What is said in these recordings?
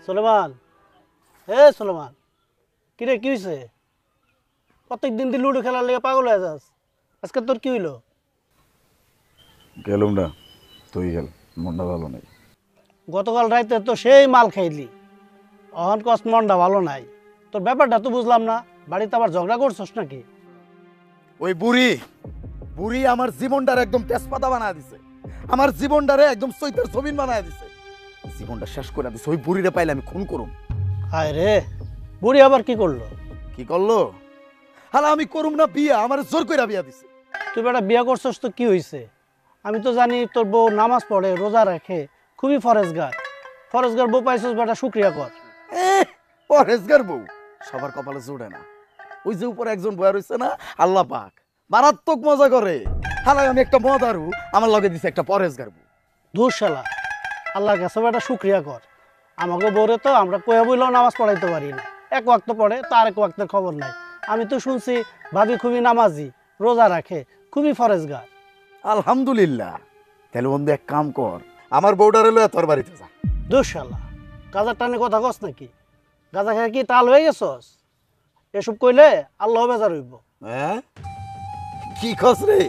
সুলেমান, সুলেমান, কিরে কি হয়েছে? প্রত্যেক দিন লুডো খেলার লেগে পাগল হয়ে যাস, আজকে তোর কি হইলো? গেলুম না, তুই গেল, মনটা ভালো নেই। গতকাল রাইতে তো সেই মাল খাইলি, অহন কস মনটা ভালো নাই। তোর ব্যাপারটা তো বুঝলাম না, বাড়িতে আবার ঝগড়া করছস নাকি? ওই বুড়ি বুড়ি আমার জীবনটারে একদম তেজপাতা বানায় দিছে, আমার জীবনটারে একদম চৈতার জমিন বানায় দিছে, জীবনটা শেষ করে দিছে। ওই বুড়িরে পাইলে আমি খুন করুম। হায় রে, বুড়ি আবার কি করলো? কি করলো? হালা আমি করুম না বিয়া, আমার জোর কইরা বিয়া দিছে। তুই বেটা বিয়া করছস তো কি হয়েছে? আমি তো জানি তোর বউ নামাজ পড়ে, রোজা রাখে, খুবই ফরেজগার। ফরেজগার বউ পাইছস, বেটা শুক্রিয়া কর। পরেশগার বউ সবার কপালে জোড়ে না। ওই যে উপরে একজন বয়া রয়েছে না, আল্লাহ পাক মারাত্মক মজা করে। হালাই আমি একটা মদারু, আমার লগে দিছে একটা পরেশগার বউ। ধুর শালা, আল্লাহর কাছে বেটা শুক্রিয়া কর। আমাকে বউরে তো আমরা কয়া বইলেও নামাজ পড়াইতে পারি না, এক ওয়াক্ত পড়ে তার এক ওয়াক্তের খবর নাই। আমি তো শুনছি ভাবি খুবই নামাজি, রোজা রাখে, খুবই ফরেজগার। আলহামদুলিল্লাহ। তাহলে বন্ধু এক কাম কর, আমার বউটারে লইয়া তোর বাড়িতে যা। ধুর শালা, গাজার টানে কথা কস নাকি? গাজা খেয়ে কি টাল হয়ে গেছস? এসব কইলে আল্লাহ বেজার হইব। হ্যাঁ কি খস রে,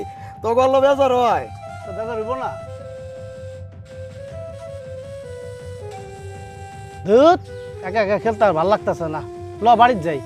তো গল্ল বেজার হয়? তো বেজার হইব না? ধুত, একা একা খেলতে আর ভাল লাগতেছে না, ল বাড়িতে যাই।